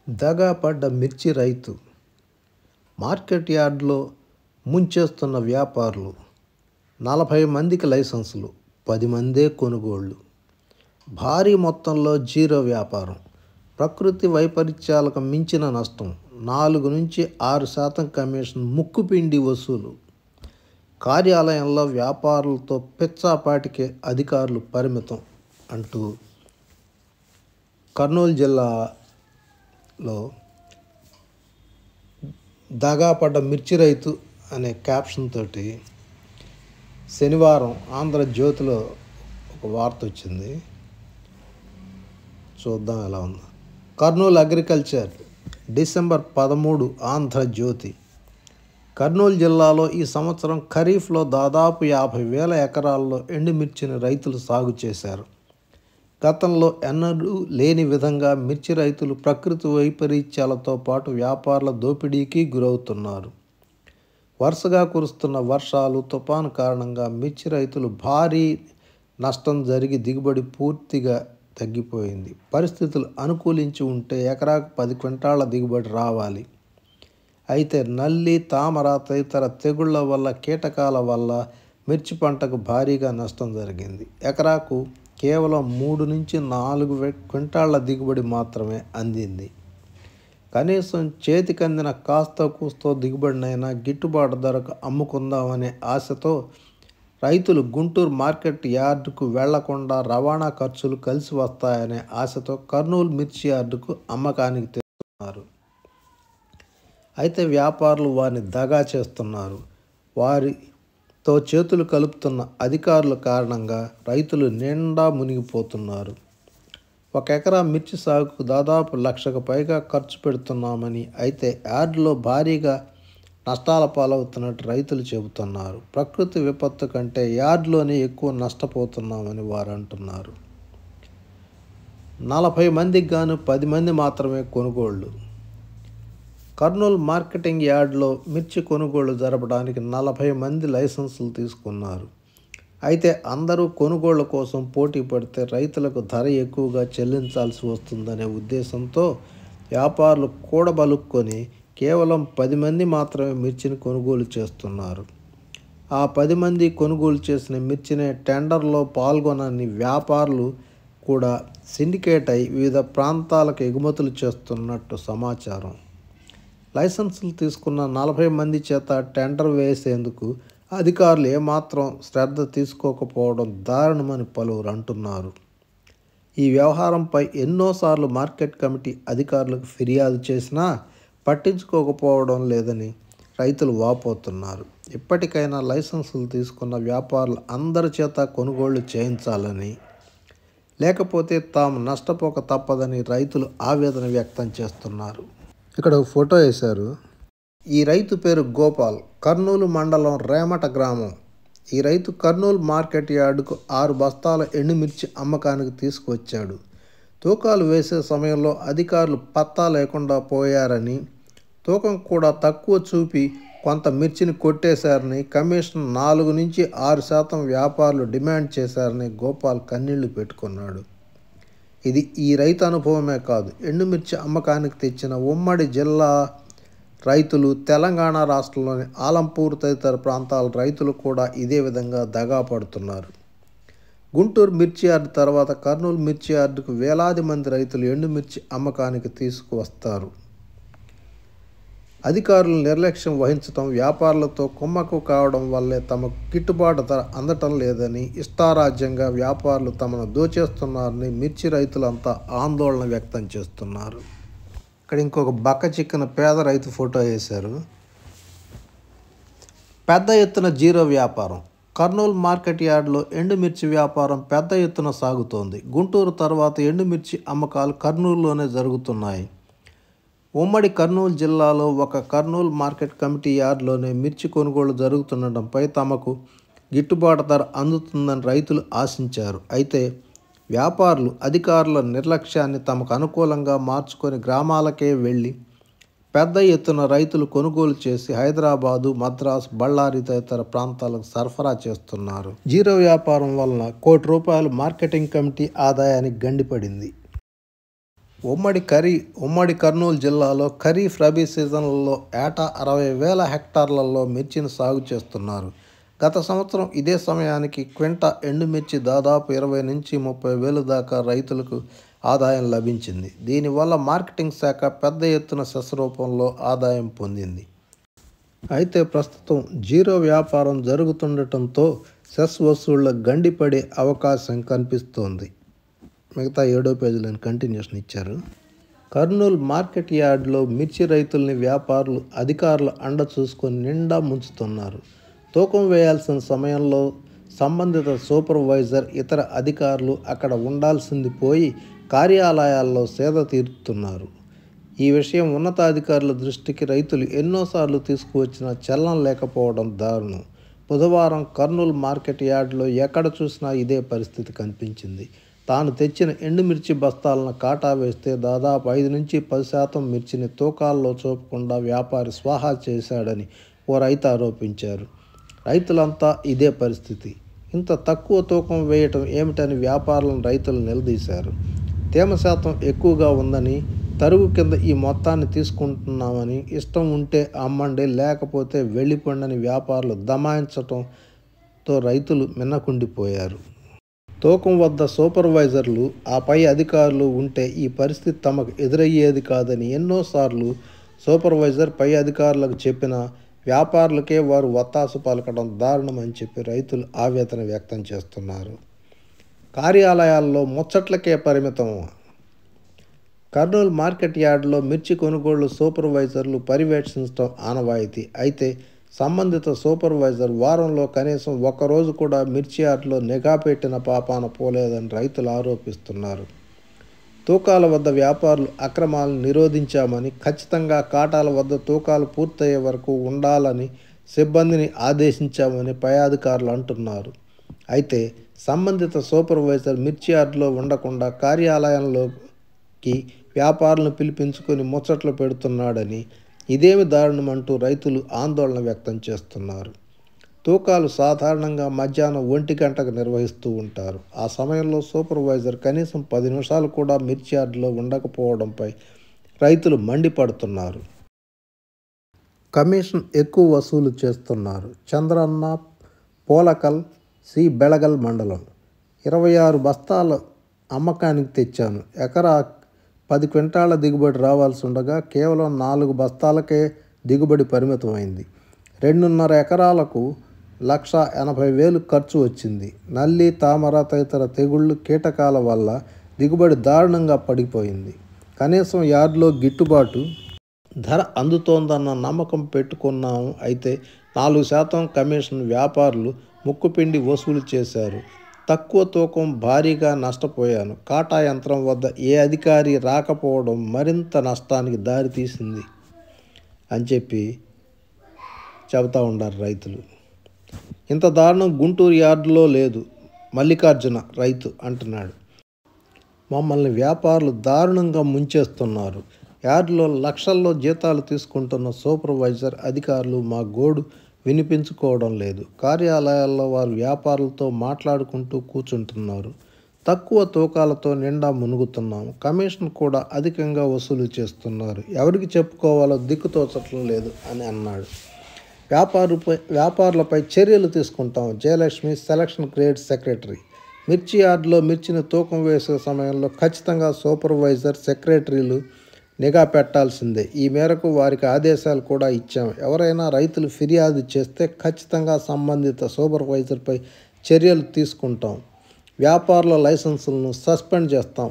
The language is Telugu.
దగా పడ్డ మిర్చి రైతు, మార్కెట్ యార్డ్లో ముంచేస్తున్న వ్యాపారులు, 40 మందికి లైసెన్సులు, 10 మందే కొనుగోళ్లు, భారీ మొత్తంలో జీరో వ్యాపారం, ప్రకృతి వైపరీత్యాలకు మించిన నష్టం, 4 నుంచి 6% కమిషన్ ముక్కుపిండి వసూలు, కార్యాలయంలో వ్యాపారులతో పిచ్చాపాటికే అధికారులు పరిమితం అంటూ కర్నూలు జిల్లాలో దగా పడ్డ మిర్చి రైతు అనే క్యాప్షన్ తోటి శనివారం ఆంధ్రజ్యోతిలో ఒక వార్త వచ్చింది. చూద్దాం ఎలా ఉందో. Kurnool agriculture December 13 Andhrajyothi. కర్నూలు జిల్లాలో ఈ సంవత్సరం ఖరీఫ్లో దాదాపు 50,000 ఎకరాల్లో ఎండుమిర్చిని రైతులు సాగు చేశారు. గతంలో ఎన్నడూ లేని విధంగా మిర్చి రైతులు ప్రకృతి వైపరీత్యాలతో పాటు వ్యాపారుల దోపిడీకి గురవుతున్నారు. వరుసగా కురుస్తున్న వర్షాలు, తుఫాను కారణంగా మిర్చి రైతులు భారీ నష్టం జరిగి దిగుబడి పూర్తిగా తగ్గిపోయింది. పరిస్థితులు అనుకూలించి ఉంటే ఎకరాకు 10 క్వింటాళ్ల దిగుబడి రావాలి. అయితే నల్లి, తామర తదితర తెగుళ్ల వల్ల, కీటకాల వల్ల మిర్చి పంటకు భారీగా నష్టం జరిగింది. ఎకరాకు కేవలం 3 నుంచి 4 క్వింటాళ్ల దిగుబడి మాత్రమే అందింది. కనీసం చేతికందిన కాస్తో కూస్తో దిగుబడినైనా గిట్టుబాటు ధరకు అమ్ముకుందామనే ఆశతో రైతులు గుంటూరు మార్కెట్ యార్డుకు వెళ్లకుండా రవాణా ఖర్చులు కలిసి వస్తాయనే ఆశతో కర్నూలు మిర్చి యార్డుకు అమ్మకానికి తెస్తున్నారు. అయితే వ్యాపారులు వారిని దగా చేస్తున్నారు. వారితో చేతులు కలుపుతున్న అధికారుల కారణంగా రైతులు నిండా మునిగిపోతున్నారు. 1 ఎకరా మిర్చి సాగుకు దాదాపు 1,00,000కు పైగా ఖర్చు పెడుతున్నామని, అయితే యార్డులో భారీగా నష్టాల పాలవుతున్నట్టు రైతులు చెబుతున్నారు. ప్రకృతి విపత్తు కంటే యార్డులోనే ఎక్కువ నష్టపోతున్నామని వారు అంటున్నారు. 40 మందికి గాను 10 మంది మాత్రమే కొనుగోళ్లు. కర్నూలు మార్కెటింగ్ యార్డులో మిర్చి కొనుగోళ్లు జరపడానికి 40 మంది లైసెన్సులు తీసుకున్నారు. అయితే అందరూ కొనుగోళ్ల కోసం పోటీ పడితే రైతులకు ధర ఎక్కువగా చెల్లించాల్సి వస్తుందనే ఉద్దేశంతో వ్యాపారులు కూడబలుక్కొని కేవలం 10 మంది మాత్రమే మిర్చిని కొనుగోలు చేస్తున్నారు. ఆ 10 మంది కొనుగోలు చేసిన మిర్చినే టెండర్లో పాల్గొనని వ్యాపారులు కూడా సిండికేట్ అయి వివిధ ప్రాంతాలకు ఎగుమతులు చేస్తున్నట్టు సమాచారం. లైసెన్సులు తీసుకున్న 40 మంది చేత టెండర్ వేసేందుకు అధికారులు ఏమాత్రం శ్రద్ధ తీసుకోకపోవడం దారుణమని పలువురు అంటున్నారు. ఈ వ్యవహారంపై ఎన్నోసార్లు మార్కెట్ కమిటీ అధికారులకు ఫిర్యాదు చేసినా పట్టించుకోకపోవడం లేదని రైతులు వాపోతున్నారు. ఇప్పటికైనా లైసెన్సులు తీసుకున్న వ్యాపారులు అందరి చేత కొనుగోళ్లు చేయించాలని, లేకపోతే తాము నష్టపోక తప్పదని రైతులు ఆవేదన వ్యక్తం చేస్తున్నారు. ఇక్కడ ఒక ఫోటో వేశారు. ఈ రైతు పేరు గోపాల్, కర్నూలు మండలం రేమట గ్రామం. ఈ రైతు కర్నూలు మార్కెట్ యార్డుకు 6 బస్తాల ఎండుమిర్చి అమ్మకానికి తీసుకువచ్చాడు. తూకాలు వేసే సమయంలో అధికారులు పత్తా లేకుండా పోయారని, తూకం కూడా తక్కువ చూపి కొంత మిర్చిని కొట్టేశారని, కమిషన్ 4 నుంచి 6% వ్యాపారులు డిమాండ్ చేశారని గోపాల్ కన్నీళ్లు పెట్టుకున్నాడు. ఇది ఈ రైతు అనుభవమే కాదు, ఎండుమిర్చి అమ్మకానికి తెచ్చిన ఉమ్మడి జిల్లా రైతులు, తెలంగాణ రాష్ట్రంలోని ఆలంపూర్ తదితర ప్రాంతాల రైతులు కూడా ఇదే విధంగా దగా పడుతున్నారు. గుంటూరు మిర్చి యార్డు తర్వాత కర్నూలు మిర్చి యార్డుకు వేలాది మంది రైతులు ఎండుమిర్చి అమ్మకానికి తీసుకువస్తారు. అధికారులు నిర్లక్ష్యం వహించడం, వ్యాపారులతో కుమ్మక్కు కావడం వల్లే తమకు గిట్టుబాటు ధర అందటం లేదని, ఇష్టారాజ్యంగా వ్యాపారులు తమను దోచేస్తున్నారని మిర్చి రైతులంతా ఆందోళన వ్యక్తం చేస్తున్నారు. ఇక్కడ ఇంకొక బక్క చిక్కిన పేద రైతు ఫోటో వేశారు. పెద్ద ఎత్తున జీరో వ్యాపారం. కర్నూలు మార్కెట్ యార్డులో ఎండుమిర్చి వ్యాపారం పెద్ద ఎత్తున సాగుతోంది. గుంటూరు తర్వాత ఎండుమిర్చి అమ్మకాలు కర్నూలులోనే జరుగుతున్నాయి. ఉమ్మడి కర్నూలు జిల్లాలో ఒక కర్నూలు మార్కెట్ కమిటీ యార్డులోనే మిర్చి కొనుగోళ్లు జరుగుతుండటంపై తమకు గిట్టుబాటు ధర అందుతుందని రైతులు ఆశించారు. అయితే వ్యాపారులు అధికారుల నిర్లక్ష్యాన్ని తమకు అనుకూలంగా మార్చుకొని గ్రామాలకే వెళ్ళి పెద్ద ఎత్తున రైతులు కొనుగోలు చేసి హైదరాబాదు, మద్రాసు, బళ్ళారి తదితర ప్రాంతాలకు సరఫరా చేస్తున్నారు. జీరో వ్యాపారం వలన ₹1 కోటి మార్కెటింగ్ కమిటీ ఆదాయానికి గండిపడింది. ఉమ్మడి కర్నూలు జిల్లాలో ఖరీఫ్ రబీ సీజన్లలో ఏటా 60,000 హెక్టార్లలో మిర్చిని సాగు చేస్తున్నారు. గత సంవత్సరం ఇదే సమయానికి క్వింటా ఎండుమిర్చి దాదాపు 20 నుంచి 30,000 దాకా రైతులకు ఆదాయం లభించింది. దీనివల్ల మార్కెటింగ్ శాఖ పెద్ద ఎత్తున సెస్ రూపంలో ఆదాయం పొందింది. అయితే ప్రస్తుతం జీరో వ్యాపారం జరుగుతుండటంతో సెస్ వసూళ్ల గండిపడే అవకాశం కనిపిస్తోంది. మిగతా 7వ పేజీలోని కంటిన్యూషన్ ఇచ్చారు. కర్నూలు మార్కెట్ యార్డ్లో మిర్చి రైతుల్ని వ్యాపారులు అధికారుల అండ చూసుకొని నిండా ముంచుతున్నారు. తూకం వేయాల్సిన సమయంలో సంబంధిత సూపర్వైజర్ ఇతర అధికారులు అక్కడ ఉండాల్సింది పోయి కార్యాలయాల్లో సేద తీరుతున్నారు. ఈ విషయం ఉన్నతాధికారుల దృష్టికి రైతులు ఎన్నోసార్లు తీసుకువచ్చినా చలనం లేకపోవడం దారుణం. బుధవారం కర్నూలు మార్కెట్ యార్డ్లో ఎక్కడ చూసినా ఇదే పరిస్థితి కనిపించింది. తాను తెచ్చిన ఎండుమిర్చి బస్తాలను కాటా వేస్తే దాదాపు 5 నుంచి 10% మిర్చిని తూకాల్లో చూపకుండా వ్యాపారి స్వాహా చేశాడని ఓ రైతు ఆరోపించారు. రైతులంతా ఇదే పరిస్థితి. ఇంత తక్కువ తూకం వేయటం ఏమిటని వ్యాపారులను రైతులు నిలదీశారు. తేమ శాతం ఎక్కువగా ఉందని, తరుగు కింద ఈ మొత్తాన్ని తీసుకుంటున్నామని, ఇష్టం ఉంటే అమ్మండి లేకపోతే వెళ్ళిపోండని వ్యాపారులు దమాయించడంతో రైతులు మిన్నకుండిపోయారు. తూకం వద్ద సూపర్వైజర్లు, ఆ పై అధికారులు ఉంటే ఈ పరిస్థితి తమకు ఎదురయ్యేది కాదని ఎన్నోసార్లు సూపర్వైజర్ పై అధికారులకు చెప్పినా వ్యాపారులకే వారు వత్తాసు పలకడం దారుణమని చెప్పి రైతులు ఆవేదన వ్యక్తం చేస్తున్నారు. కార్యాలయాల్లో ముచ్చట్లకే పరిమితం. కర్నూలు మార్కెట్ యార్డ్లో మిర్చి కొనుగోళ్లు సూపర్వైజర్లు పర్యవేక్షించడం ఆనవాయితీ. అయితే సంబంధిత సూపర్వైజర్ వారంలో కనీసం ఒక్కరోజు కూడా మిర్చి యార్డ్లో నిఘా పెట్టిన పాపాన పోలేదని రైతులు ఆరోపిస్తున్నారు. తూకాల వద్ద వ్యాపారులు అక్రమాలను నిరోధించామని, ఖచ్చితంగా కాటాల వద్ద తూకాలు పూర్తయ్యే వరకు ఉండాలని సిబ్బందిని ఆదేశించామని పై అధికారులు అంటున్నారు. అయితే సంబంధిత సూపర్వైజర్ మిర్చి యార్డ్లో ఉండకుండా కార్యాలయంలోకి వ్యాపారులను పిలిపించుకొని ముచ్చట్లు పెడుతున్నాడని, ఇదేమి దారుణమంటూ రైతులు ఆందోళన వ్యక్తం చేస్తున్నారు. తూకాలు సాధారణంగా మధ్యాహ్నం 1 గంటకు నిర్వహిస్తూ ఉంటారు. ఆ సమయంలో సూపర్వైజర్ కనీసం 10 నిమిషాలు కూడా మిర్చి యార్డ్లో ఉండకపోవడంపై రైతులు మండిపడుతున్నారు. కమిషన్ ఎక్కువ వసూలు చేస్తున్నారు. చంద్రన్న, పోలకల్, సి బెళగల్ మండలం. 26 బస్తాల అమ్మకానికి తెచ్చాను. ఎకరా 10 క్వింటాళ్ల దిగుబడి రావాల్సి ఉండగా కేవలం 4 బస్తాలకే దిగుబడి పరిమితమైంది. 2.5 ఎకరాలకు 1,80,000 ఖర్చు వచ్చింది. నల్లి, తామర తదితర తెగుళ్లు, కీటకాల వల్ల దిగుబడి దారుణంగా పడిపోయింది. కనీసం యార్డులో గిట్టుబాటు ధర అందుతోందన్న నమ్మకం పెట్టుకున్నాము. అయితే 4% కమిషన్ వ్యాపారులు ముక్కుపిండి వసూలు చేశారు. తక్కువ తూకం భారీగా నష్టపోయాను. కాటా యంత్రం వద్ద ఏ అధికారి రాకపోవడం మరింత నష్టానికి దారితీసింది అని చెప్పి చెబుతూ ఉన్నారు రైతులు. ఇంత దారుణం గుంటూరు యార్డులో లేదు. మల్లికార్జున రైతు అంటున్నాడు. మమ్మల్ని వ్యాపారులు దారుణంగా ముంచేస్తున్నారు. యార్డులో లక్షల్లో జీతాలు తీసుకుంటున్న సూపర్వైజర్ అధికారులు మా గోడు వినిపించుకోవడం లేదు. కార్యాలయాల్లో వారు వ్యాపారులతో మాట్లాడుకుంటూ కూర్చుంటున్నారు. తక్కువ తూకాలతో నిండా మునుగుతున్నాము. కమిషన్ కూడా అధికంగా వసూలు చేస్తున్నారు. ఎవరికి చెప్పుకోవాలో దిక్కుతోచటం లేదు అని అన్నాడు. వ్యాపారులపై చర్యలు తీసుకుంటాం. Jayalakshmi, selection grade secretary. మిర్చి యార్డులో మిర్చిని తూకం వేసే సమయంలో ఖచ్చితంగా సూపర్వైజర్, సెక్రటరీలు నిఘా పెట్టాల్సిందే. ఈ మేరకు వారికి ఆదేశాలు కూడా ఇచ్చాం. ఎవరైనా రైతులు ఫిర్యాదు చేస్తే ఖచ్చితంగా సంబంధిత సూపర్వైజర్పై చర్యలు తీసుకుంటాం. వ్యాపారుల లైసెన్సులను సస్పెండ్ చేస్తాం